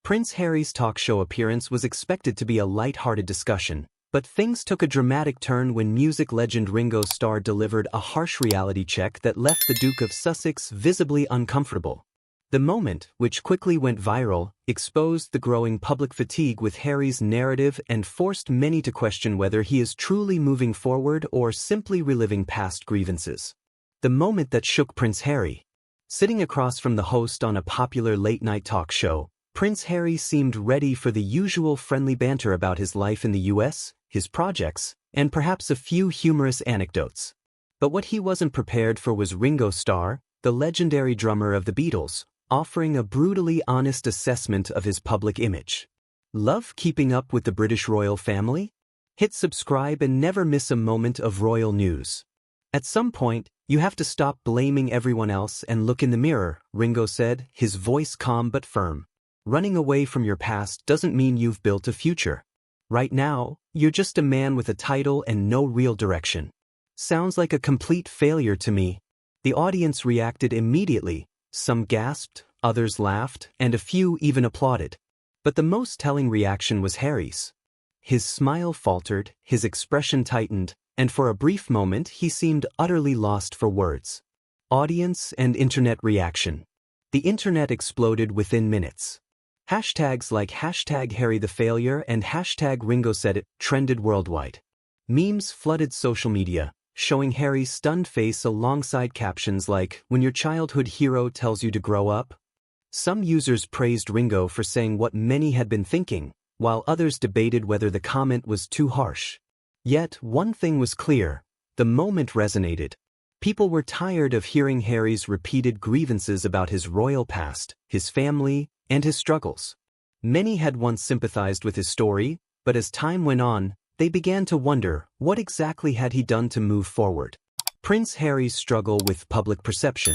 Prince Harry's talk show appearance was expected to be a lighthearted discussion, but things took a dramatic turn when music legend Ringo Starr delivered a harsh reality check that left the Duke of Sussex visibly uncomfortable. The moment, which quickly went viral, exposed the growing public fatigue with Harry's narrative and forced many to question whether he is truly moving forward or simply reliving past grievances. The moment that shook Prince Harry. Sitting across from the host on a popular late-night talk show, Prince Harry seemed ready for the usual friendly banter about his life in the US, his projects, and perhaps a few humorous anecdotes. But what he wasn't prepared for was Ringo Starr, the legendary drummer of the Beatles, offering a brutally honest assessment of his public image. Love keeping up with the British royal family? Hit subscribe and never miss a moment of royal news. At some point, you have to stop blaming everyone else and look in the mirror, Ringo said, his voice calm but firm. Running away from your past doesn't mean you've built a future. Right now, you're just a man with a title and no real direction. Sounds like a complete failure to me. The audience reacted immediately. Some gasped, others laughed, and a few even applauded. But the most telling reaction was Harry's. His smile faltered, his expression tightened, and for a brief moment he seemed utterly lost for words. Audience and internet reaction. The internet exploded within minutes. Hashtags like #HarryTheFailure and #RingoSaidIt trended worldwide. Memes flooded social media, showing Harry's stunned face alongside captions like, "When your childhood hero tells you to grow up." Some users praised Ringo for saying what many had been thinking, while others debated whether the comment was too harsh. Yet, one thing was clear: the moment resonated. People were tired of hearing Harry's repeated grievances about his royal past, his family, and his struggles. Many had once sympathized with his story, but as time went on, they began to wonder, what exactly had he done to move forward? Prince Harry's struggle with public perception.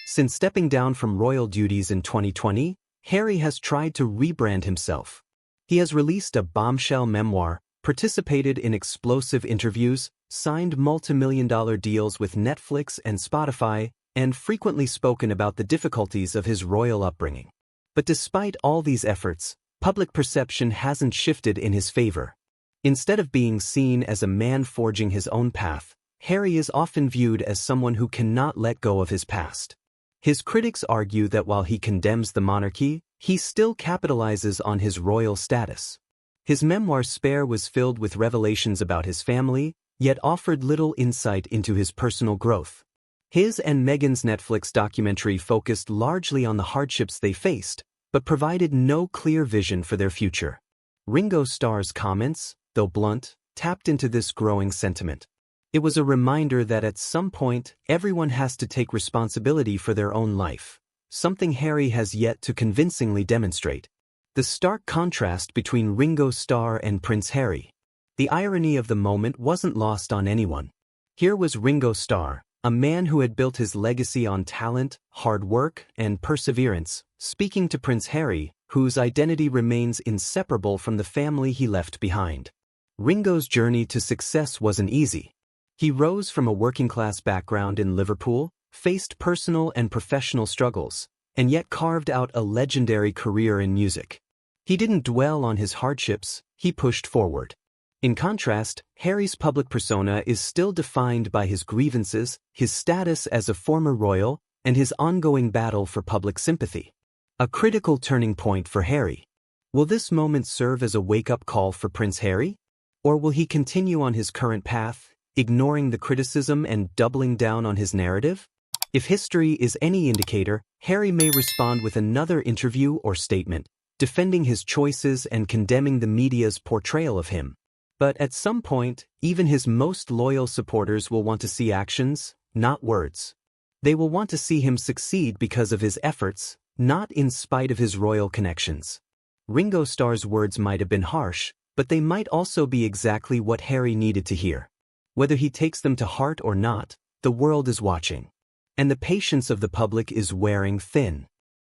Since stepping down from royal duties in 2020, Harry has tried to rebrand himself. He has released a bombshell memoir, participated in explosive interviews, signed multi-million-dollar deals with Netflix and Spotify, and frequently spoken about the difficulties of his royal upbringing. But despite all these efforts, public perception hasn't shifted in his favor. Instead of being seen as a man forging his own path, Harry is often viewed as someone who cannot let go of his past. His critics argue that while he condemns the monarchy, he still capitalizes on his royal status. His memoir Spare was filled with revelations about his family, yet offered little insight into his personal growth. His and Meghan's Netflix documentary focused largely on the hardships they faced, but provided no clear vision for their future. Ringo Starr's comments, though blunt, tapped into this growing sentiment. It was a reminder that at some point, everyone has to take responsibility for their own life, something Harry has yet to convincingly demonstrate. The stark contrast between Ringo Starr and Prince Harry. The irony of the moment wasn't lost on anyone. Here was Ringo Starr, a man who had built his legacy on talent, hard work, and perseverance, speaking to Prince Harry, whose identity remains inseparable from the family he left behind. Ringo's journey to success wasn't easy. He rose from a working-class background in Liverpool, faced personal and professional struggles, and yet carved out a legendary career in music. He didn't dwell on his hardships, he pushed forward. In contrast, Harry's public persona is still defined by his grievances, his status as a former royal, and his ongoing battle for public sympathy. A critical turning point for Harry. Will this moment serve as a wake-up call for Prince Harry? Or will he continue on his current path, ignoring the criticism and doubling down on his narrative? If history is any indicator, Harry may respond with another interview or statement, defending his choices and condemning the media's portrayal of him. But at some point, even his most loyal supporters will want to see actions, not words. They will want to see him succeed because of his efforts, not in spite of his royal connections. Ringo Starr's words might have been harsh, but they might also be exactly what Harry needed to hear. Whether he takes them to heart or not, the world is watching. And the patience of the public is wearing thin.